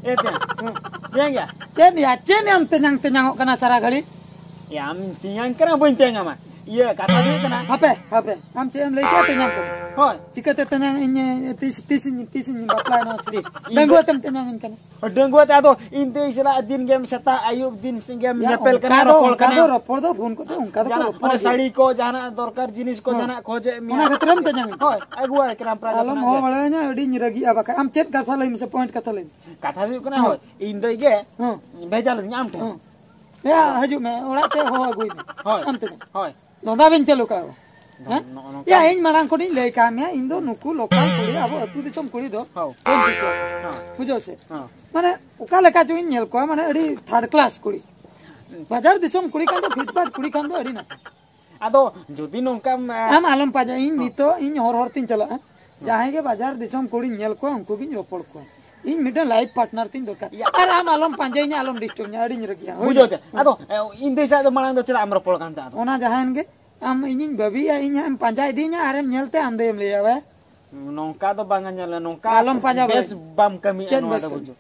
Tiang ya? Cen yang tenyang kena cara kali. Ya am tiang kena boin tiang ama. Iya kata dia kena. Apa? Am cen lagi tenyang tu. Hoi. Jika tenyang ini tis baplai no tis. Dan gua tenyang kan. Dan gua tahu inte istilah din game seta ayub din game nyepel kena ropol kena. Ropol do phone ko tu kado ropol. Sari ko jana dorkar jinis ko jana khoje mina. Ona katram tenyang. Hoi. Ai gua kira pra. Alam ho malanya adi nyiragi apa am cen kata lain se point kata lain. Kata dia kena hoi. Inte ge. Bejal nyam tu. Ya haju me ora te ho agui. Hoi. Am tenyang. Hoi. Nonda ben calo ka. Ya in marang ko ni lei kamya indo nuku lokal kuri abo atu disom kuri do. Bujo se. Mane uka leka jo in nyel ko mane adi third class kuri. Bajar disom kuri kan do fitbat kuri kan do adi na. Ado jodi nongka am alam paja in nito in hor tin chala. Jahe ke bajar disom kuri nyel ko unku bin ropol ko. In middle life partner tin dokar. Ar am alam panjainya alam distum nya adi nyergia. Bujo te. Ado in desa do marang do cela am ropol kan ta. Ona jahan ge am ingin babi ya inya am panjai dinya arem nyelte am dem liya we. Nongka do bangan nyala nongka. Alam panjai bes bam kami anu ada bujo.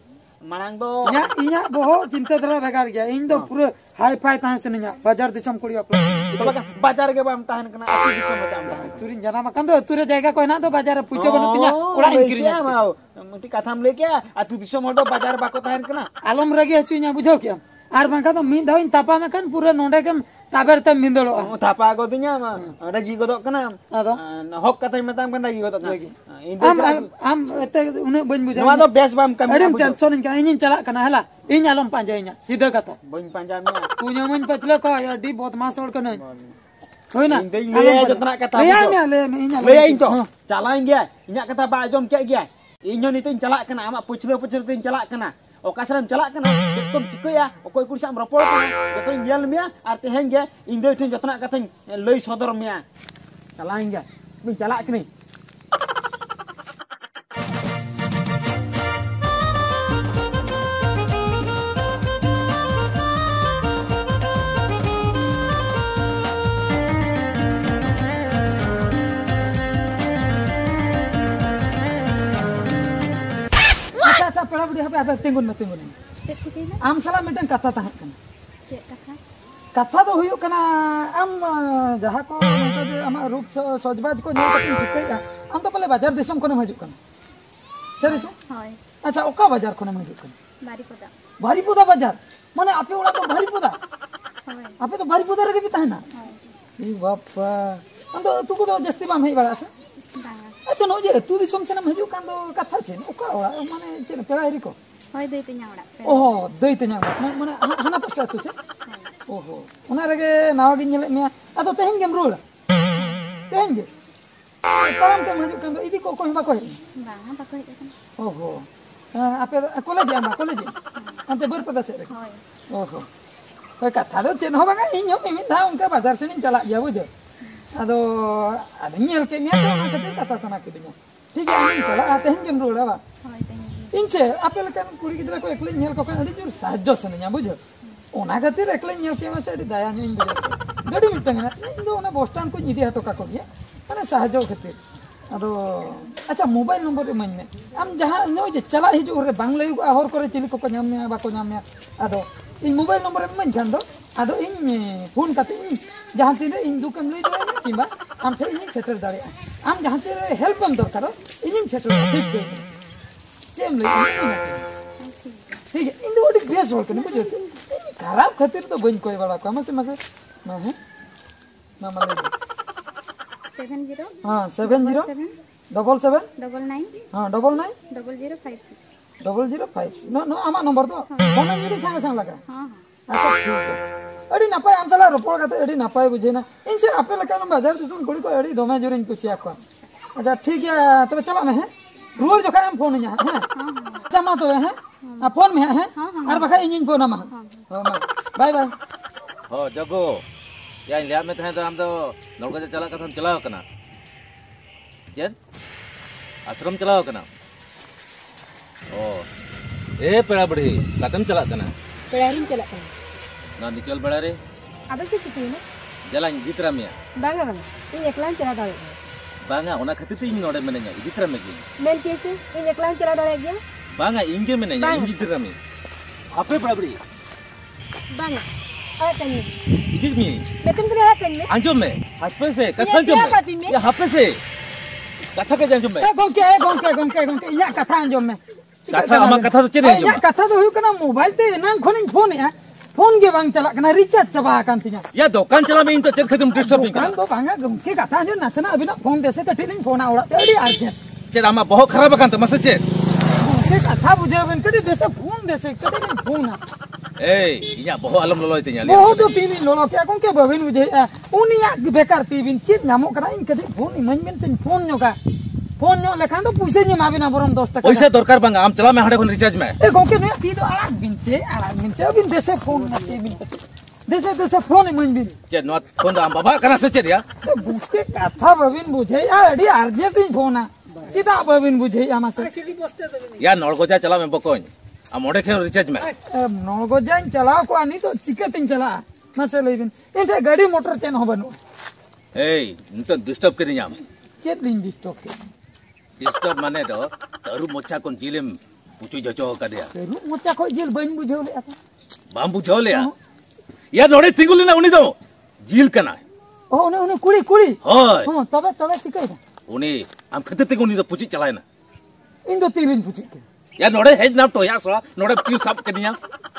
Marang do inya boho cinta dara begar gya in do pura high five tahan seninya bajar disom kuri apla. To bakan bajar ge bam tahan kena atu disom macam tahan. Turin jana makan do ture jaga ko na do bajar puise banu tinya ora inkirinya. Mau mesti katham leke atu disom do bajar bako tahan kena. Alam ragi hachunya bujo kya. Ar bangka to min dain tapa makan pura nonde kam taber tam mindolo. Tapa gotinya mah ragi godok kena. Ado. Hok kata metam kan ragi godok lagi. Am ete une ban buja. Nama do bes bam kami. Adem tension ka ingin cala kana hala. In alam panjainya sida kata. Boin panjamnya. Punya man pachla ka ya di बहुत मास और kana. होय ना ले जतना kata le into chalaenge inya kata ba jom kek gya inyo nitin calak kena amak puchlo tin calak kena okasaram calak kena jetom chikoya okoi kursi am ropol kena jeton yel mia arte henge indo tin jotna kateng lei sodor mia chalaenge min calak kene pela budi apa tenggun. Am salah meten kata tahan kan. Kata do huyuk kana am jaha ko nongka ama rup sojbaj ko nyel katin chikai ya. Am to pale bajar disom kono hajuk kan. Seri se? Hoy. Acha oka bajar kono hajuk kan. Baripoda. Baripoda bajar. Mane ape ola to Baripoda. Hoy. Ape to Baripoda rege bi tahena. Hoy. Bappa. Am to tu ko do jasti bam hei bara ase. अच्छा no जे तू दिसम चना मजू कान दो कथा छे ओका ओला माने chain पेला एरी को होय दई तन्या ओडा ओहो दई तन्या माने हाना पस्टा तु छे ओहो ओना रगे नावा गिन नेले मिया अतो तेहन गेम रोल तेहन गे तरम के मजू कान दो इदी को कोई बा कोई बाहा बाको हे कन ओहो आपे कॉलेज अंते बरपदा से रे होय ओहो कोई कथा दो चेन हो बागा इन हम मिन धा उनका बाजार से चला गया बुझो ado nyel ke miasa ona kate kata sana kidinya ठीक है आमिन चला आते हैं गेम रोड़ा बा इनसे आपे लेकिन कुड़ी गिदरा को एकले nyel को kan adi jur sajjo sananya bujo ona खातिर एकले nyel ke masa adi daya nya bujo gadi mitang na indo ona bostan को nyidi hato ka ko ya mane sajjo खातिर ado अच्छा मोबाइल नंबर रे मन am jaha no je chala hiju re bang layu ahor करे chilli को nyam me ba ko nyam me ado इन mobile number रे मन kan do ado in phone kate इन जहां तीन इन दुकम ले दो किबा आम ठे इन सेटर दाड़े आम जहां तीन हेल्प हम दरकार इन सेटर ठीक दे केम ले ठीक है इन दोडी बेस होल कने बुझो से खराब खातिर तो बन कोई बड़ा काम से मसे ना है मामा ले 70 हां 70 77 99 हां 99 0056 0056 नो आमा नंबर तो फोन जुड़ी संग संग लगा हां अच्छा ठीक है अड़ी नपाय आम चला रोपड़ का अड़ी नपाय बुझेना इनसे आपे लका बाजार दिसम गुड़ी को अड़ी दोमे जोरिन कुसिया को अच्छा ठीक है तबे चला में है रुवर जो हम फोन nya है अच्छा मा तो है फोन में है और बखा इन फोन मा हो मा बाय बाय हो जगो या लिया में तहे तो हम तो नौका से चला कथम चलाओ कना जेन आश्रम चलाओ कना ओ ए पेड़ा बड़ी कथम चला कना पेड़ारिन चला कना ना निकल बड़ा रे अबे से चिती ने जलान जितरा मिया बांगा बांगा इन एकलान चला दाड़े बांगा ओना खातिर इन नोडे मेनेnya जितरा में की मेन केसे इन एकलान चला दाड़े गया Bang, inge mana ya? Inge dirami. Apa berabri? Bang, apa tanya? Ini mi. Betul kena apa tanya? Anjum me. Apa sih? Kata anjum me. Ya apa sih? Kata ke anjum me. gongke. Ya kata anjum me. Kata ama kata tu ceri anjum. Ya kata tu kena mobile te nang khoning phone ya. Phone ke bang chala kena recharge chaba kan tinya. Ya dokan chala me into cek khadum disturbing kan kan. to banga gongke kata anjum nasana abina phone dese katining phone awra tadi urgent. Cek ama bahok kharab kan tu masa cek. gongke kata bujhaben kadi dese phone dese katining phone na. Iya bahok alam lolo itu nyali. Bahok tu tini lolo ke gongke babin bujhe unia bekar tibin chit nyamok kana in kadi phone iman men chen phone nyoka. Phone nyo lekhan to puise ni mabina borom 10 taka. Paisa dorkar bang am chala me hade kon recharge me. gongke no ti to alag binche abin dese phone na tibin dese phone iman bin. Cek not phone am baba kana se cek ya. gongke katha babin bujhe adi urgent phone na. Kita babin bujhe amase. Ya nolgoja chala me bokon. Am ode khe recharge me. नौगोजान चलाओ को आनी तो चिकतिंग चला मसे लेबिन इंटे गाड़ी motor chain हो बनु नंतर disturb करी जाम चेत लिंग डिस्टर्ब के डिस्टर्ब माने तो तारू मोचा कोन जिलेम पुचु जचो का दिया रू मोचा को जेल बन बुझो ले आता बाम बुझो ले या नोडे तिंगुली ना उनी दो जिल कना ओ उन्हें कुड़ी होय हां तबे चिकै उनी आम खते ते उनी तो पुचि चलाय ना इन दो तीन पुचि के या नोडे हेज ना तो या सो नोडे पिउ साप के दिया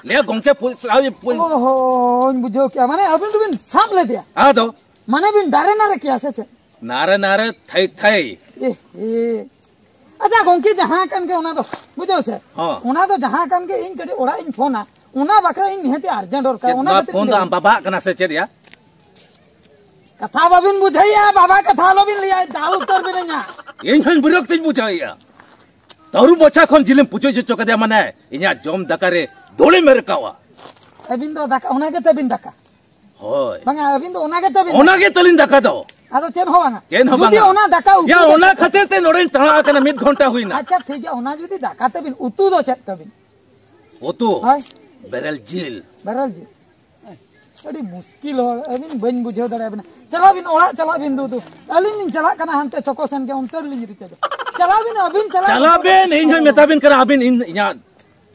ले गोंके ओहो इन बुझो क्या माने अबिन तो बिन सांप ले दिया हां तो माने बिन डारे ना रे क्या से नारे थई ए अच्छा गोंके जहां कन के उना तो बुझो से हां उना तो जहां कन के इन कड़ी ओड़ा इन फोन उना बकरा इन हेते अर्जेंट और का उना फोन तो हम बाबा कना से चेरिया कथा बाबिन बुझाइया बाबा कथा लोबिन लिया दाल उत्तर बिना इन हन बुरक तिज बुझाइया तारू मोचा खन जिलेम पुचो जचो का दिया माने इन्या जम दकारे दोले मेरे कावा अबिन तो दका उना के तबिन दका होय बंगा अबिन तो उना के तबिन ओना के तलिन दका दो आदो चेन हो बंगा जुदी ओना दका या ओना खते ते नोरेन तणा कना मिद घंटा हुइना अच्छा ठीक है ओना जुदी दका तबिन उतु दो चेत तबिन ओतु हाय बेरल जिल अड़ी मुश्किल हो अबिन बन बुझो दड़े बिना चला बिन ओड़ा चला बिन दो अलिन चला कना हमते चकोसन के उनतर लिन रिचे चला बिन अबिन चला बिन इन मेता बिन करा अबिन इन या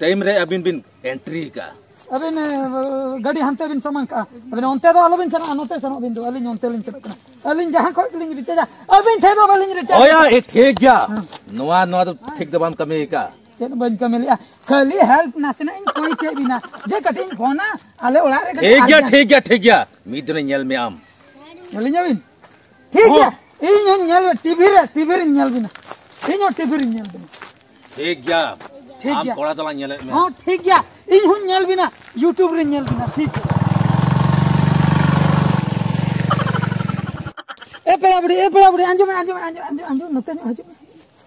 टाइम रे अबिन बिन एंट्री का अबिन गाड़ी हमते बिन समन का अबिन ओनते दो अलोबिन चला अनोते सनो बिन दो अलिन ओनते लिन चला अलिन जहां खोय लिन रिचे जा अबिन थे दो बलिन रिचे ओया ए ठीक गया नोआ तो ठीक दबाम कमी का चेन बन कमेलिया खाली हेल्प नासना इन कोई के बिना जे कटिंग फोना आले ओड़ा रे ठीक गया मी दिन नेल में आम नेल बिन ठीक है इन नेल टीवी रे नेल बिना इन टीवी रे नेल बिना ठीक गया आम थोड़ा तला नेल में हां ठीक गया इन हुन नेल बिना YouTube रे नेल बिना ठीक है ए पेड़ाबड़ी अंजुम नते हजू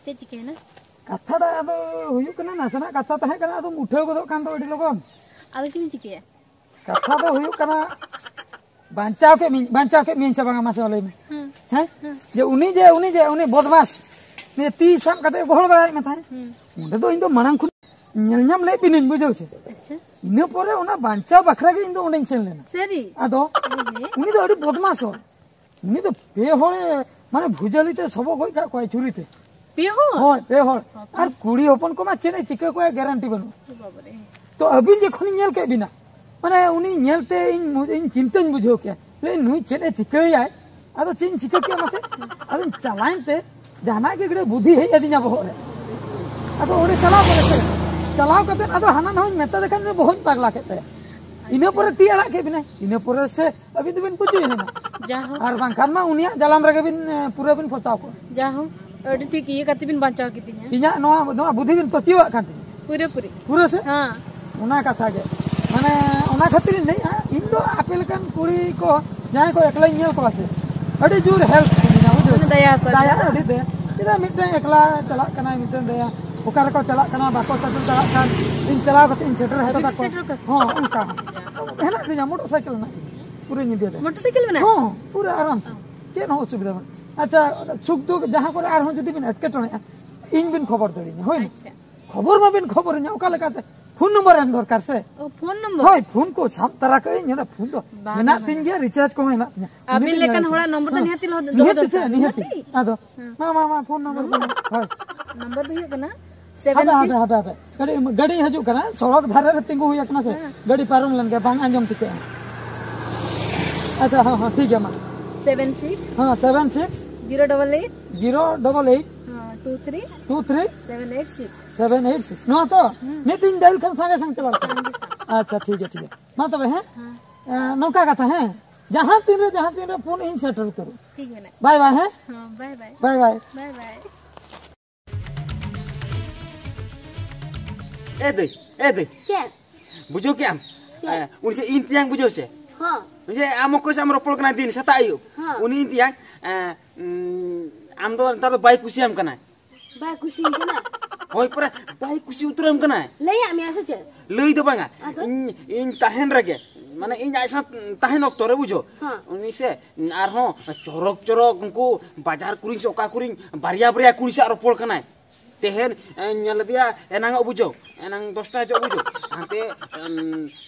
चे चिके ना कथा दा अब हुयु कना नासना कथा तहे कना तुम उठे गदो कान तो एडी लगन आदो किन चिके कथा दो हुयु कना बांचाव के मीन से बांगा मासे वाले में हैं जे उनी बदमाश ने ती साम कते गोहल बड़ाई मथा उंडे दो इन दो मानंग खुद नेलnyam ले बिनिन बुझो छे अच्छा इने परे उना बांचाव बखरा के इन दो उंडे सेन लेना सरी आदो उनी दो एडी बदमाश हो उनी तो पे होले माने भुजलिते सबो कोई का कोई छुरीते पे हो होय पे होय और कुड़ी ओपन को मा चेने चिके को गारंटी बनो तो अबिन देखो नेल के बिना माने उनी नेलते इन चिंतन बुझो के ले नुई चेने चिके आय आदो चिन चिके के मासे आदो चलाइनते जाना के गडे बुद्धि हे अदिना बहो रे आदो ओडे चलाव कते आदो हाना न मेता देखन बहुत पागला केते इने पर ती अड़ा के बिना इने पर से अभी तो बिन पुचु ना जाहो और बांखान मा उनिया जलाम रे बिन पूरा बिन फचाव को जाहो अडी ठीक ये कति बिन बचाव कितिया इना नवा बुद्धि बिन पतिवा काटे पूरे से हां उना कथा के माने उना खातिर नहीं इन दो आपेल कन कुड़ी को जाय को एकला नेल को आसे अडी जोर हेल्प ना बुझो दया अडी दे इदा मिटन एकला चला कना मिटन दया ओकर को चला कना बाको चला कन इन चला को इन सेटर है तो हां उनका है ना दिया मोटरसाइकिल ना पूरे नि दे मोटरसाइकिल में ना हां पूरा आराम से के न असुविधा अच्छा सुख दुख जहां करे आर जदी बिन अटकेटणे इन बिन खबर दड़ी होय खबर मा बिन खबर न्या ओका लगाते फोन नंबर एन दरकार से फोन नंबर होय फोन को साम तरह के न्या फोन तो बिना तीन गया रिचार्ज को है ना अबिन लेकन होड़ा नंबर तो निहति निहति आदो मा फोन नंबर होय नंबर दियो कना apa. Gadi hajuk kana sorok dhare re tinggu huya kana se. Gadi parum lan ga bang anjom tike. Acha ha ठीक है मा 76 हां 76 088 088 23 23 786 786 नो तो नितिन डायल कर संगे संग चला अच्छा ठीक है मा तबे हैं नौका कथा है जहां तीन रे फोन इन सेटल करो ठीक है ना बाय बाय है हां bye bye bye bye bye bye ए दे Cek. बुझो क्या उनसे इन तियांग बुझो से Ha. जे आम को साम रोपल कना दिन सता आयु हाँ। उनी तियांग आम दो ता बाई कुसियाम कना Baik kucing kena. होय पर बाई कुसि उतरम कना Layak mi asa cek. लई दो बांगा Ada? इन ताहेन रगे माने इन आइसा ताहेन ऑक्टर बुझो हाँ। उनी से आर हो चरक उनको बाजार कुरिंग से ओका कुरिंग बारिया कुरी से रोपल कना तेहेन nyala dia enang bujo enang 10 jo bujo ante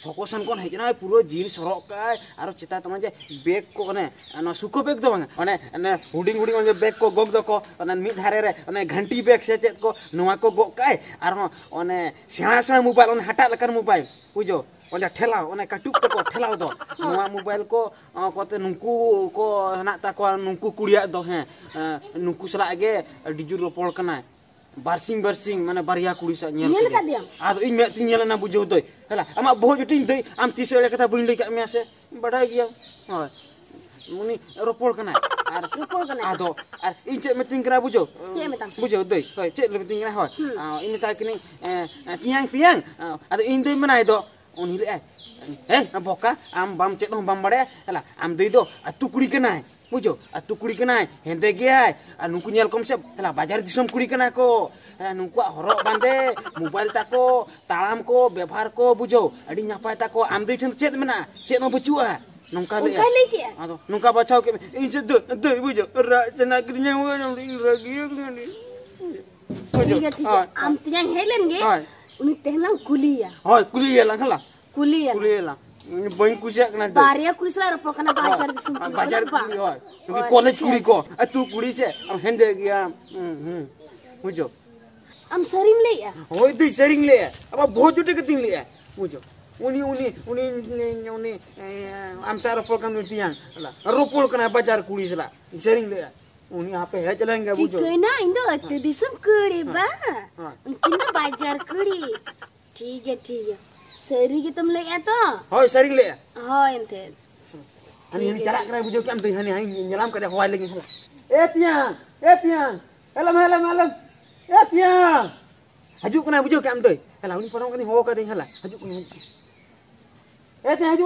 sokosan kon hejna puro jin sorok kai aro cita tama je bag ko ne ana suko bag do bang ane huding on bag ko gog do ko ana mid dhare re ane ghanti bag se chet ko noa ko gog kai aro one sena mobile on hata lekan mobile bujo ole thela one katuk to ko thela do noa mobile ko kote nungku ko hanak ta ko nungku kuliya do he nungku sala age dijur ropol kana बारसिंग माने बारिया कुड़ी सा Nyel ka dia. आदो इन मे तिन ना बुझो तोय हला आमा बहुत जुटी दई आम तीसो ले कथा बुइन ले का मे से बडाय गिया हाय मुनी रोपोल कना आर Rupol kena. आदो आर इन चे मीटिंग करा बुझो Cek metang. बुझो दई होय चे ले मीटिंग करा होय इन ता किनी तियांग आदो इन दई मनाय दो उनी ले बोका आम बाम चे दो बाम बड़े हला आम दई दो अतु कुड़ी कना बुझो अतु कुड़ी कना हेंदे गया आ नुकु नेल कम से हला बाजार दिसम कुड़ी कना को नुकु हरक बांदे मोबाइल ताको तालाम को व्यवहार को बुझो अडी नापाय ताको आम दई ठन चेत मेना चेत न बचुआ नंका ले Ungkai lagi ya. आदो नुका बचाओ के इन से दो बुझो रा जना गिरnya रगी Tiga. Am tiang helen ge. Hi Uni tehlang kuliah. हाय कुली ला खला Kuliah. कुली ला बइन कुसिया कना Baria kulislah rupol kena bajar di sini. बाजार कुली होय क्योंकि कॉलेज कुली को तू कुली से हम हेंदे गया बुझो Am sering le ya. होय दई शेयरिंग ले अब बहुत जुटे के दिन ले बुझो उनी हम सारा पोकन तियां ला रोपोल कना बाजार कुली सला शेयरिंग ले उनी यहां पे है चलेंगे बुझो Cikena indo atu disem kuri ba. Kinda bajar kuri. ठीक है. Seri kita mulai ya to. होय शेयरिंग ले Oh ente. हनी चला करे बुझो केम तो हनी न्यालाम करे होय लगी ए तियां हेलम ए तियां हजू कना बुझो केम तो हला उनी परम कनी हो का दे हला हजू कना ए तियां हजू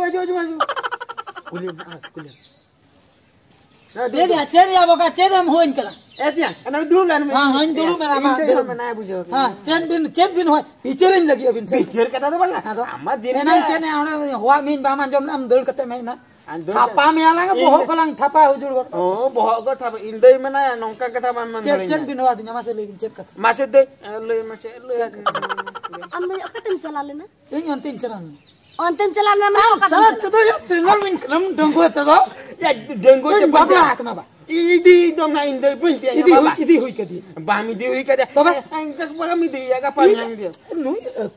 कुली चेरिया बोका चेरम होइन करा ए तियां अना दुरु लान में हां हन दुरु मेरा मा मना बुझो हां चेन बिन होय पिचरिन लगी अबिन से पिक्चर कता तो बंगा अम्मा दिन एनान चेन आउने होवा मिन बामान जम नाम दल कते मेना थापा में आलांगा बोहो कलांग थापा हुजुर गो ओ बोहो को था इंदई मना नौका कथा मन चेन बिन होवा दिना मासे लेबिन चेक कता मासे दे ले मासे ले Am mulai apa tem celalena? इन अंतिम चरण Ontem celana mana? सारा चदो या तिंगल मिन कलम डंगो तगो या डेंगो इन बाबला हाकना बा इदी दोना इंदई पुंती इदी हुई कदी बामी दी हुई कदे तबे अंक बामी दी या पानी दी नु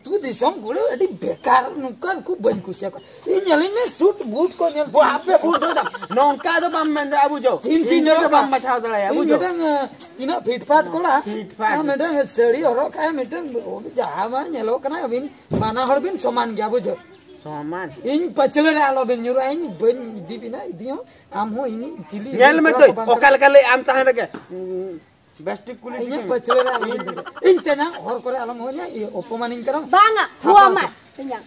तू दिसम गोले अडी बेकार नुकर कु बन कुसिया को इन जलिन में सूट बूट को नेल वो आपे फूट दो नौका तो बम में अबु जो चिन बम मचा दला या इन मेटंग तिना फिटफाट कोला फिटफाट। मेटंग सड़ी और का मेटंग जहां मा नेलो कना अबिन माना हर बिन समान गया बुझो सामान इन पचले रे आलो बिन जुरा इन बन दी बिना दियो आम हो इन चिली नेल में तो ओकाल कले आम ताहे रगे बेस्टिक कुली इन पचले रे आलो बिन इन तेना और करे आलम हो nya अपमान इन करम Banga, gua mat. Kenyang.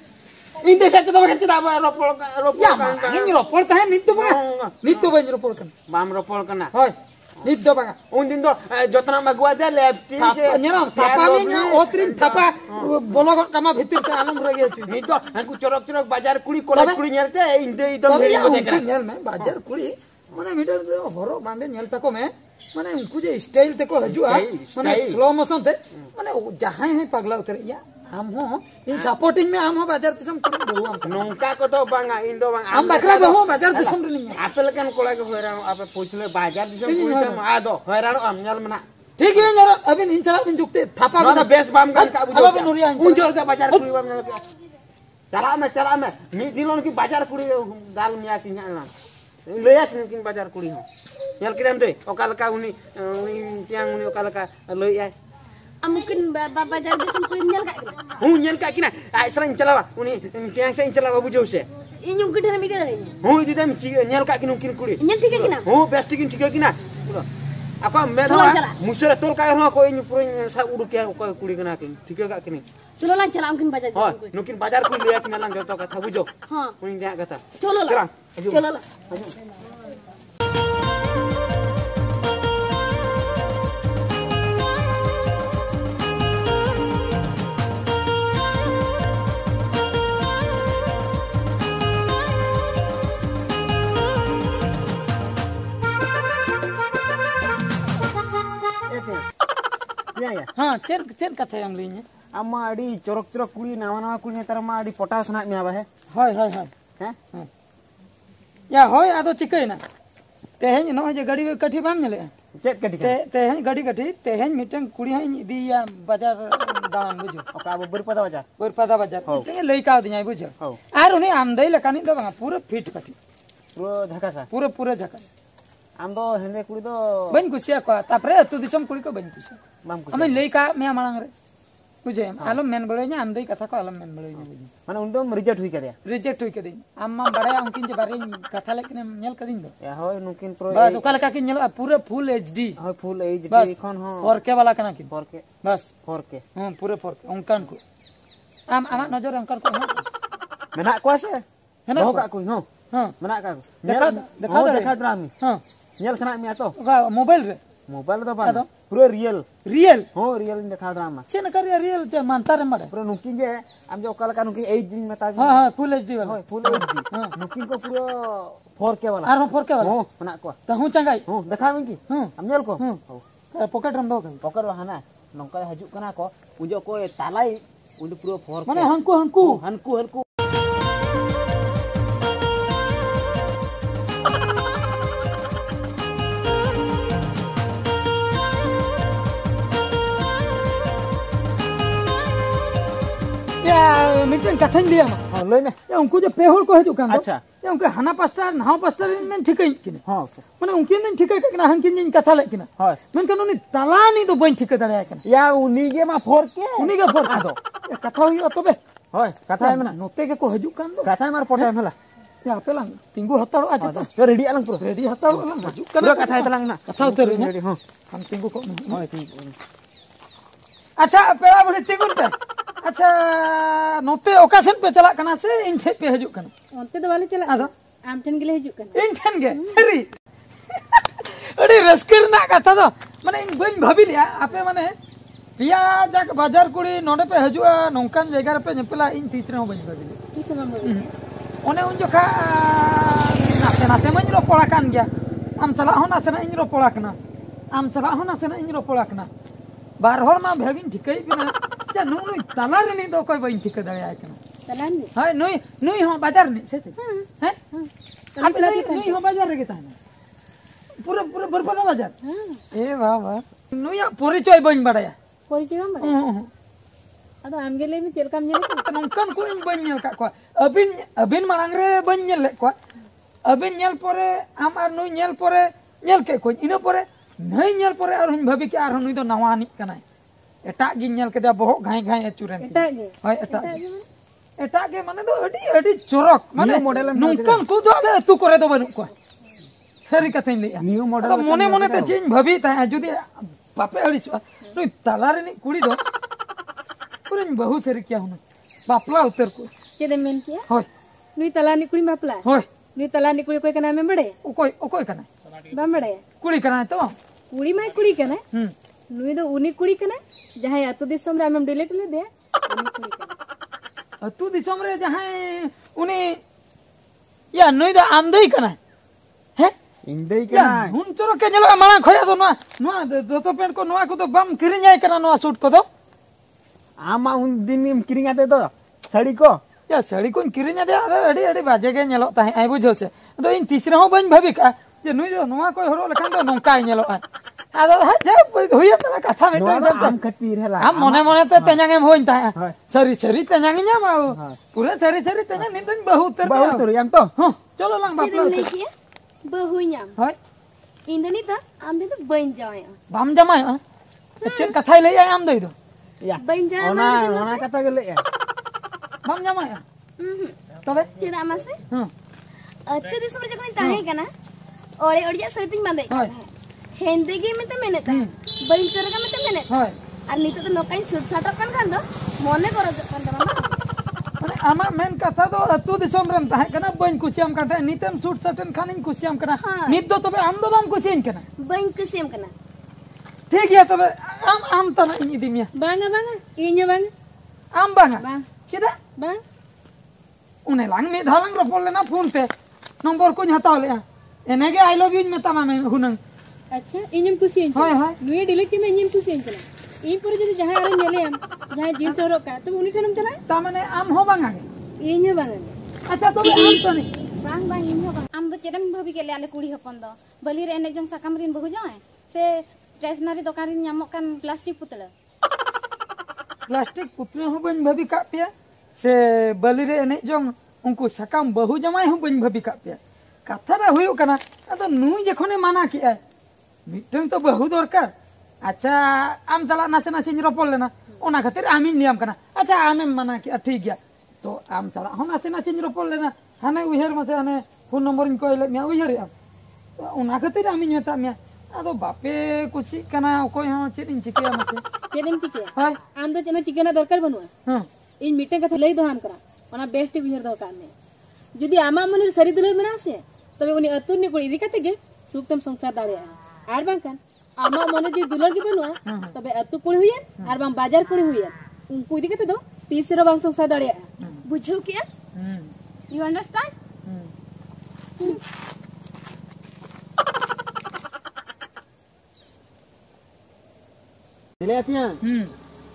इंदे से तो बगन चिता रोपोल या इन रोपोल ता है नित्तो बन रोपोल कन बाम रोपोल कना होय नित्तो बगा उन दिन तो जतना मगवा दे लेफ्टी थापा न्या थापा में न्या ओत्रिन थापा बोलोगन कामा भीतर से आलम रगे छु नहीं तो हमको चरक बाजार कुड़ी कॉलेज कुड़ी नेरते इंदे एकदम तबे भेड़ी को न्याल में बाजार कुड़ी माने मीटर हरो बांधे न्याल तको में माने उनको जे स्टाइल तको हजुआ माने स्लो मोशन थे माने जहां है पगला उतर या हम हो इन सपोर्टिंग में हम हो बाजार दिसम बहु हम नौका को तो बांगा इंदो बांगा हम बकरा बहु बाजार दिसम नहीं आपे लकन कोला के होरा आपे पूछले बाजार दिसम कोई आ दो होरा हम नेल मना ठीक है यार अबिन इन चला बिन जुकते थापा ना बेस बाम गान का हेलो बिन उरिया उंजोर का बाजार कुड़ी बाम चला में मी दिलोन की बाजार कुड़ी दाल मिया की ना लेया किन बाजार कुड़ी हो नेल किरम दे ओकालका उनी tiang उनी ओकालका लई mungkin bajar bisa kulit nyel kak nyel ka kina ai serang calawa uni tiang saya calawa bujau se inyung gede na mikir ini itu dem nyel ka kinu kin kuri nyel tiga kina best tiga kina apa medha musara tol ka ho ko inyu purun sa udu kya ko kuri kena kin tiga ka kini cholo lan chala mungkin bajar nukin bajar ku liya kina lang joto kata bujau uni dia kata cholo la हाँ chain कथा हम लीने अम्मा अड़ी चोरक चोरक कुड़ी नावा कुड़ी नेतार मा अड़ी पटास ना मिया है हाय या होय आदो चिकई ना तेहेन नो जे गाड़ी कठी बाम नेले चेक कठी तेहेन गाड़ी कठी तेहेन मिटन कुड़ी हई दिया बाजार दान बुझो ओका बरपदा बाजार ते लई का दिया बुझो आर उनी आमदई लकानी दो बंगा पूरा फिट कठी पूरा झका आम दो हेंदे कुड़ी दो बन कुसिया को तापरे तू दिसम कुड़ी को बन कुसिया हमें लई का मैं मांग रे बुझे आलम मेन बड़े냐 आमदई कथा को आलम मेन बड़े냐 बुझे माने उन दो रिजेक्ट हुई कदे आम्मा बड़ाया उनकिन जे बारे कथा लेकिन नेल कदिन दो या होय नुकिन प्रो बस ओका लका किन नेल पूरा फुल एचडी होय फुल एचडी कोन हो 4K वाला कना किन 4K बस 4K हां पूरे 4K उनकान को आमा नजर उनकान को मेना को से हेना का को हां मेना का देखा ड्रामी हां नेल सना मिया तो मोबाइल तो बा पूरा रियल हो रियल देखा ड्रामा चेन कर रियल जे मानता रे मरे पूरा नुकिन जे हम जो काल का नुकिन 8 दिन में ता हां फुल एचडी वाला फुल एचडी नुकिन को पूरा 4K वाला आरो 4K वाला हो मना को त हूं चंगाई देखा में की हम नेल को पॉकेट रम दो पॉकेट हाना नंका हजू कना को उजो को तालाई उन पूरा 4K माने हंकू मिटन कथन लिया मा लय में उनको जो पेहोल को हजू कान अच्छा उनके हना पास्टर नाव पास्टर में ठिकई किने हां माने उनकिन ने ठिकई किना हनकिन ने कथा ले किना हां मन कनो तलानी तो बन ठिक दड़या किना या उनी गे मा 4K उनी गे 4K दो कथा हुई तबे होय कथा है मना नोते के को हजू कान दो कथा मार पटा मला या पेलांग तिंगु हताड़ो आज तो रेडी अलंग पूरा रेडी हताड़ो अलंग हजू कान पूरा कथा तलांग ना कथा उतर रेडी हां हम तिंगु को होय तिंगु अच्छा पेड़ा बड़ी तिंगुन पे अच्छा नोते ओकासन पे चला कना से इन ठे पे हजू कना ओंते दो वाले चला आदो आम ठन गेले हजू कना इन ठन गे सरी अड़ी रस्कर ना कथा दो माने इन बन भाबी लिया आपे माने पिया जाक बाजार कुड़ी नोडे पे हजुआ नोंकान जगह पे नेपला इन तीसरे हो बन भाबी की समय बोल ओने उन जोखा नाते नाते मन रो पोड़ा कान गया आम चला हो ना सना इन रो पोड़ा कना आम चला हो ना सना इन रो पोड़ा कना बार होर मा भेगिन ठिकई बिना जा नुई तला रे नि दो कोई बइन ठिक दया कना तला नि हाय नुई हो बाजार नि से हैं नुई हो बाजार रे ता पूरा बरबला बाजार ए वाह नुई परिचय बइन बड़ाया परिचय बम अदो आम गेले मी चेल काम नेले नंकन को इन बइन नेल का को अबिन मांग रे बइन नेल को अबिन नेल परे आम आर नुई नेल परे नेल के को इनो परे नहीं नेल परे आर हम भाबी के आर नुई दो नवानी कनाय एटा गी नेल के बहो घाई अचुरेन एटा गे हाय एटा गे माने दो अडी चोरक माने मॉडल नंकन को दो आले तू करे दो बनु को सरी कथन ले न्यू मॉडल मने ते चेंज भाबी ता जुदी बापे अड़िस नुई तलारे नि कुड़ी दो पुरन बहु सरी क्या हुन बापला उतर को चेदे मेन किया होय नुई तला नि कुड़ी बापला होय नुई तला नि कुड़ी कोई कना में बड़े ओकोय कना बम बड़े कुड़ी कना तो कुड़ी में कुड़ी कना नुई दो उनी कुड़ी कना जहां अतु दिसम रे हम डिलीट ले दे उनी कुड़ी कना अतु दिसम रे जहां उनी या नुई दा आमदई कना है इंदई कना हुन चोरो के नेलो माला खया दो नुआ दोतो पेंट को नुआ को तो बम किरिኛय कना नुआ सूट को दो आमा उन दिन किरिङा दे तो साड़ी को या साड़ी को किरिङा दे अड़ी बाजे के नेलो ताहे आई बुझो से तो इन तीसरे हो बन भाबी का जे नुई दो नुआ कोई हरो लखान दो नंका नेलो आदो जब हुई तना कथा मिटन आम खातिर है आम मने मने ते तेजांग एम होइन ता सरी सरी तेजांग ᱧᱟᱢᱟ पूरा सरी सरी तेजांग नितन बहु उतर याम तो चलो लांग बापला लेकिन बहु ᱧᱟᱢ होय इंदनी ता आम दे बइन जाया बाम जमाय चेक कथा लई आम दई दो या बइन जाया ओना कथा गेले बाम जमाय तबे चेदा मासे अते दिसम रे जखन ताहे कना ओळे ओडिया सहितिन मांदे हेंदे गे मते मेनेता बइन चरगा मते मेनेत होय आर नितो तो नकाइन सुट साटक कन खान दो मने करो जखन दमा माने आमा मेन कथा दो अतु दिसम रेन ताहे कना बइन कुसियाम कथा नितम सूट सटन खानिन कुसियाम कना नित दो तबे आम दो बाम कुसियन कना बइन कुसियम कना ठीक है तबे आम तना इन इदिमिया बांगा बांगा इन्यो बांगा आम बांगा बांग किदा बांग उन्हें लांग में धालंग रोपल लेना फोन पे नंबर को हताव ले एनेगे आई लव यू मेता में हुनंग अच्छा इन्यम कुसियन हाय हाय नुई डिलीट के में इन्यम कुसियन चला इन पर जदी जहां आरे नेले हम जहां जीन चोरो का तो उनी ठनम चला ता माने आम हो बांगा इन्यो बांगा अच्छा तो आम तो नहीं बांग बांग इन्यो बांग आम दो चेदम भबी के ले आले कुड़ी हपन दो बली रे एने जंग साकाम रिन बहु जाय से स्टेशनरी दुकान रिन नामक कान प्लास्टिक पुतला प्लास्टिक पुतले हो बन भबी का पे से बली रे एने जंग उनको साकाम बहु जमाय हो बन भबी का पे कथा रा हुयो कना तो नुई जखने माना कि मिटन तो बहु दरकार अच्छा आम चला नाचे नाचे रोपल लेना ओना खातिर आमी नियम कना अच्छा आमे माना कि ठीक गया तो आम चला हो नाचे नाचे रोपल लेना हाने उहेर मसे हाने फोन नंबर इन कोइले मिया उहेर आम ओना खातिर आमी मेता मिया आदो बापे कुछ कना कोई हो चेदिन चिकिया मसे चेदिन चिकिया हाय आम रो चेना चिकिया दरकार बनुआ हां इन मीटिंग कथा लई दोहान करा ओना बेस्ट उहेर दो काने जदी आमा मने सरी दुलर मेना से तबे उनी अतुर ने कोई इदिकाते गे सुक्तम संसार दाड़े आर बांकन आमा मने जे दुलर के बनुआ तबे अतु कुड़ी हुई आर बांग बाजार कुड़ी हुई उनको इदिकाते दो तीसरा बांग संसार दाड़े बुझो क्या यू अंडरस्टैंड दिले आतिया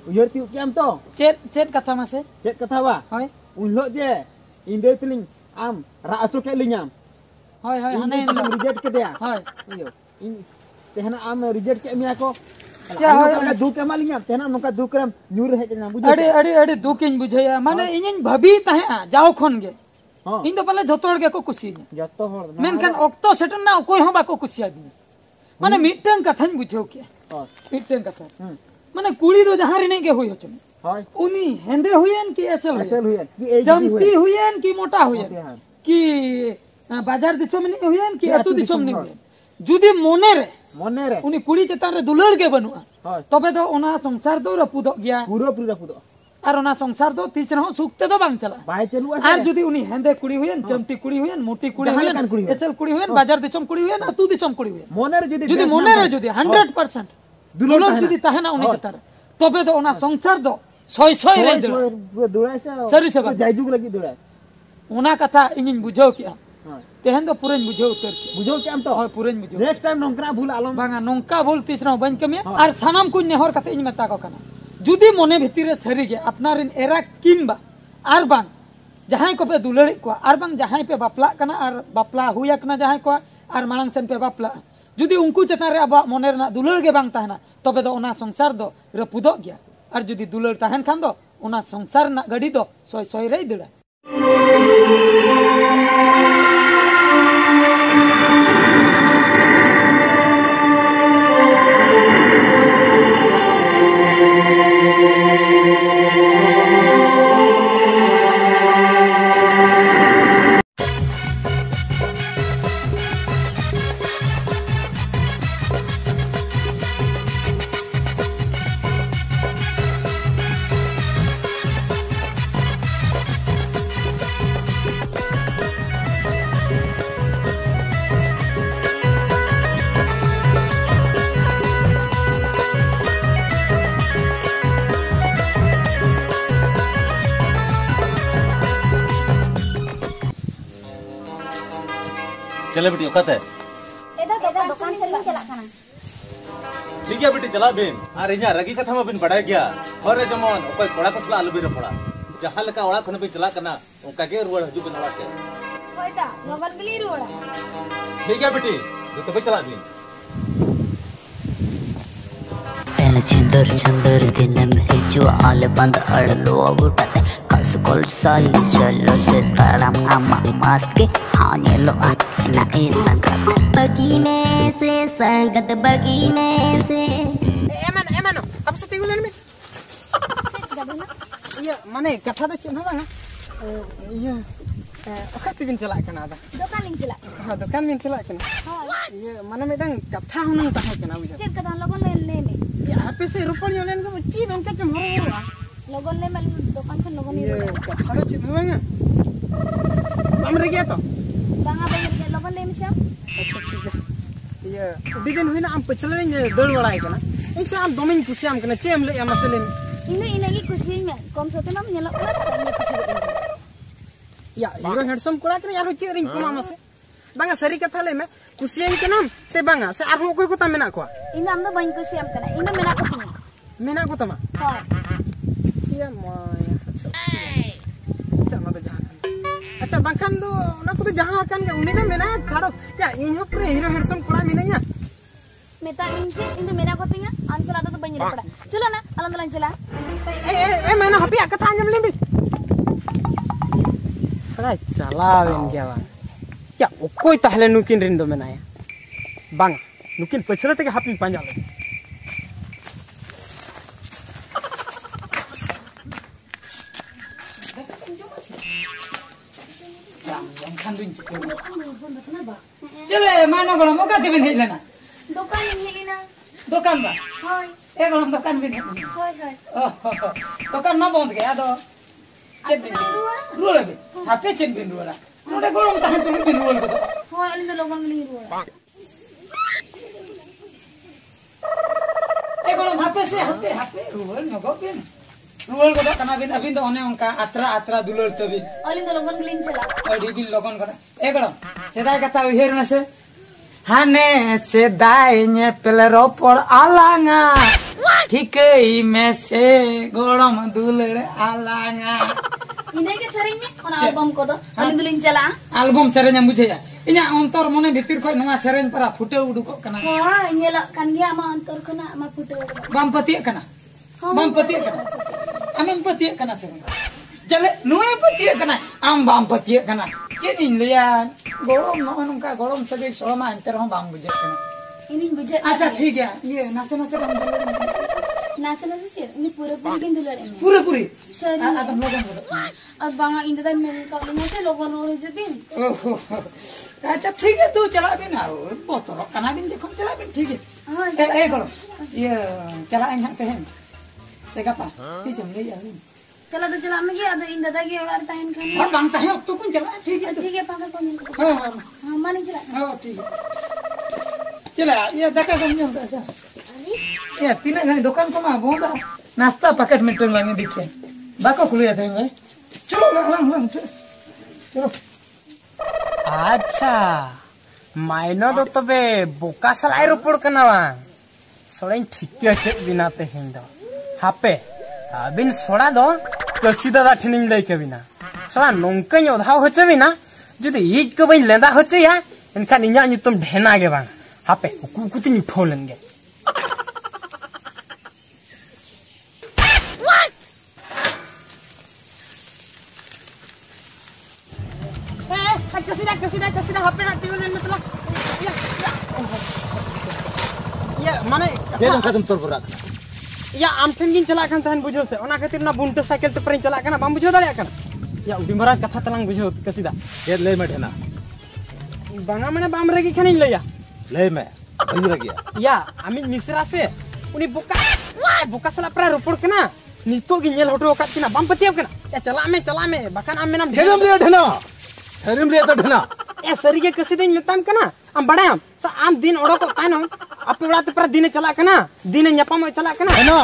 उयर ति कियाम तो चेत कथा मासे चेत कथा बा होय उनलो जे इंदे तिलिंग आम रा अचो के लिኛम होय होय हाने रिजेक्ट के दिया होय अयो इन तेहना आम रिजेक्ट के मिया को क्या होय दुख के मालिኛम तेहना नोका दुख रम न्यूर हे जना बुझो अड़े दुख इन बुझया माने इनिन भबी ताहे जाओ खन गे हां इन तो पले झतोड़ के को कुसी जतो होर मेनखान ऑक्तो सेटन ना कोई हो बाको कुसिया दी माने मिटन कथान बुझो के मिटन कथा माने कुड़ी दो जहां रे नहीं के होय होचन हाय उनी हेंदे हुयन की एचल हुयन की चमटी हुयन की मोटा हुयन की बाजार दिसम नहीं हुयन की अतु दिसम नहीं हुयन जुदी मोने रे उनी कुड़ी चेतान रे दुलड़ के बनुआ तबे दो ओना संसार दो रपुदो गया पूरा पूरा रपुदो आर ओना संसार दो तीस रहो सुखते दो बांग चला बाय चलु आर जुदी उनी हेंदे कुड़ी हुयन चमटी कुड़ी हुयन मोटी कुड़ी हुयन एचल कुड़ी हुयन बाजार दिसम कुड़ी हुयन अतु दिसम कुड़ी हुयन मोने रे जुदी मोने रे जुदी 100% दुलड़ जुदी ताहेना उनी चेतान तबे दो ओना संसार दो सोय सोय रे दुड़ा सरी से जायजुग लगी दुड़ा ओना कथा इनिन बुझो किया तेहन दो पूरन बुझो उतर के बुझो के हम तो होय पूरन बुझो नेक्स्ट टाइम नोंकरा भूल आलम बांगा नोंका भूल तीसरा बन कमिया आर सानाम कुछ नेहर कते इन मेता को कना जुदी मने भितिर रे सरी गे अपनारिन एरा किंबा आर बांग जहां को पे दुलड़ी को आर बांग जहां पे बापला कना आर बापला हुया कना जहां को आर मांग सन पे बापला जुदी उनको चेतान रे अब मने रे दुलड़ गे बांग ताहना तबे दो ओना संसार दो रपुदो गया और जुदी दुलड़ ताहन खान दो ओना संसार ना गड़ी दो सोय सोय रे दड़ा चले बेटी ओकाते एदा बेदा दुकान से लिंग चला खाना ठीक है बेटी चला बिन आर इኛ रगी कथा में बिन बड़ा गया और जमन ओकय कोड़ा कसला आलू बिन पड़ा जहां लका ओड़ा खन बिन चला कना ओका के रुवाड़ हजू बिन ओड़ा के होयता मोबाइल बिली रोड़ा ठीक है बेटी तो पे चला बिन छिंदर छिंदर दिनम हिजु आल बंद अड़लो बुटते कसकोल साल चलो से तारम अम्मा मस्त के हानेलो ना ए संगत बगीने से एमानो अब से तिगुलन में ये माने कथा द चेन बांगा ये ओखा तिबिन चला कना दा दुकान इन चला हां दुकान में चला कना ये माने मेदंग कथा हुनंग ताहे कना बुझा चेक कथा लगन ले में ये आपे से रुपण योलेन को ची दन का चम हो लगन ले में दुकान से लगन ये कथा द चेन बांगा हमरे गया तो बांगा बांगा लगन ले में से अच्छा ठीक है ये बिदिन हुइना आम पचले दड़ बड़ाय कना इनसे आम दोमिन कुसियाम कना चेम ले मसले इन की खुशी में कम सोते ना nyelok ना ini खुशी betul या हीरो हेडसम कोड़ा करे यार चे रिंग को मामा से बांगा सरी कथा ले में कुसियान के नाम से बांगा से आरो कोई को ता मेना को इन आम दो बइन खुशी आम कना इन मेना को तिnya मेना को तमा हां ये माया अच्छा ना तो जहां अच्छा बांखान दो ना को तो जहां कान के उनी तो मेना थाड़ो या इन हो पूरे हीरो हेडसम कोड़ा मिनेया मेता इंसे इन मेना को तिnya आंसर आता तो बइन पड़ा चलो ना अलग अलग चला ए मैंने हपी कथा अंजम ले बिल सड़ा चलावेन गया बांग या ओकोय ताहले नुकिन रिन दो मेनाया बांग नुकिन पछले तक हापी पांजा ले चले मानो गलो मोका दिबिन हेलेना दुकान हेलिना दुकान बा होय ए गलो दुकान बिन होय होय दुकान ना बंद गया तो रुला बे हापे चेन बिन रुला नोडे गलो ताहे तुम बिन रुल को होय अलिन तो लगन गली रुला ए गलो हापे से हापे रुल नको बिन रुल को कना बिन अबिन तो ओने उनका आत्रा दुलर तो बिन अलिन तो लगन गली चला अडी बिन लगन करा ए गलो सेदाय कथा उहेर में से हाने सेदाय ने पेले रोपड़ आलांगा ठीकई में से गोड़म दुलर आलांगा इने के सरिंग में ओना एल्बम को दो अलिन दुलिन चला एल्बम सेरेन बुझे जा इना अंतर मने भीतर खय नवा सेरेन परा फुटे उडुको कना हां nyelok kan dia ama antor kena ama putu बमपति कना बमपति कना आम पति कना सेरेन चले नुए पति कना आम बमपति कना चेनिन लिया गोरम नका गोरम सगे सोमा अंतर हम बाम बुझे कना ini bujet अच्छा ठीक है ये नासे नासे हम nasi sih ini pura-pura bin dulu ini पूरी seri आता लोगन अब बांगा इंदर में कबलिंग से लोगन रोल जबिन ओहो अच्छा ठीक है तू चला बिन आ बोतरो कना बिन देखो चला बिन ठीक है हां ए करो ये चला यहां पे है देखा पा की चमले जा चला तो चला में गया तो इंदर दा के और ताहन खाने हां बांग ताहे तो कौन चला ठीक है पाका को नहीं हां हां माने चला हां ठीक है चला ये देखा समझो कैसा ये तीन घंटे दुकान को मा बोंदा नाश्ता पैकेट में टंग लाने दिखे बाको खुले थे मैं चलो लंग चलो अच्छा माइनो दो तबे बोका सलाई रोपड़ कनावा सोड़ाई ठीक है बिनाते हिंदो हापे अबिन सोड़ा दो कसी दादा ठिनिंग लई के बिना सोड़ा नोंकन ओधाव होचे बिना जुदी इज को बइन लेंदा होचे या इनखान इन्या नितम ढेना गे बांग हापे कुकुतिन उठोलन गे कसिदा हापे ना टिवलेन में चला या माने जेन खत्म तोर बरा या आम ठन गिन चला खान तहन बुझो से ओना खातिर ना बुंटो साइकिल ते परिन चला कना बाम बुझो दाड़िया कना या बिमरा कथा तलांग बुझो कसिदा ये ले में ठेना बांगा माने बाम रेगी खानी लया ले में बंद रगिया या आमी मिसरा से उनी बोका सला प्रा रोपड़ कना नितो गी नेल होटो का किना बाम पतिया कना या चला में बकान आम मेनाम जेनम ले ठेना सरिम ले तो ठेना ए सरी के कसी दिन मिताम कना आम बड़ाम सा आम दिन ओडो को तानो अपे बड़ा ते पर दिन चला कना दिन न्यापाम चला कना ना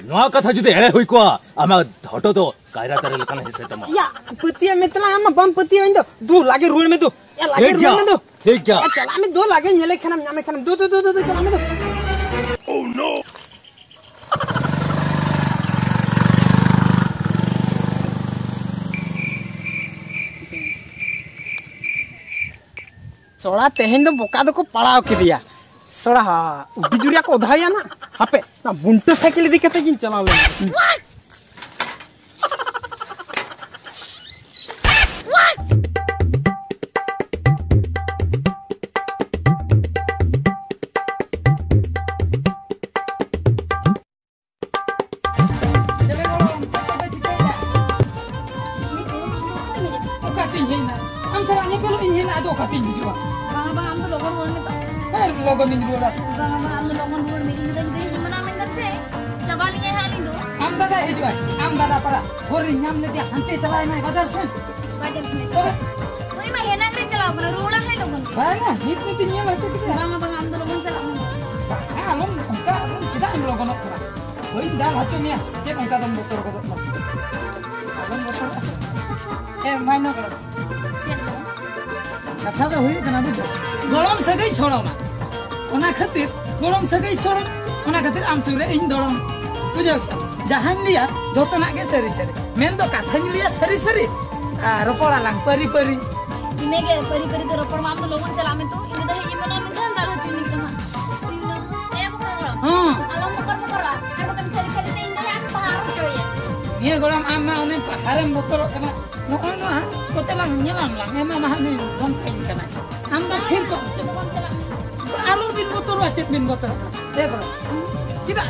नवा कथा जुदे एळे होई को आमा हटो तो कायरा तरे लकन हेसे तमा या पतिया मितला आम बम पतिया इंदो दो लागे रोल में दो या लागे रोल में दो ठीक क्या चला में दो लागे नेले खनम नामे खनम दो चला में दो ओह नो सोड़ा तेहन दो बोका दो को पड़ाव के दिया सड़ा बिजुरिया को उधाया ना हापे ना बुंटो साइकिल इदी कते जिन चला ले logon ini dua Bang am do logon ruwar me ini dali dali mana amin dar se cabal ye ha ni do am dada hijua am dada para hori nyam ne dia hante chalai na bazar se koi ma hena kre chala bana rola hai logon bana hit ni tin nyam acha kita bang am do logon chala me alom ka alom tidak am logon okra hoi dal hacho mia je onka dam botor ko dot alom botor main no karo kata da hoi kana bu golom sagai choroma ona khatir golom sagai choroma ona khatir am sure in dolom bujo jahan liya jotona ge sari sari men do katha ni liya sari sari ropola lang pari pari ine ge pari pari do ropor ma am do logon chala me to ine da he mana me kan dal chuni ki ma e ko ko alom bokor bokor ar bakan sari sari te inde am bahar joy ye golom am ma one haram bokor kana no no ko telang nyelam lang ema mah ni don kain kana am da khem ko alu bin motor wajib bin motor देखो tidak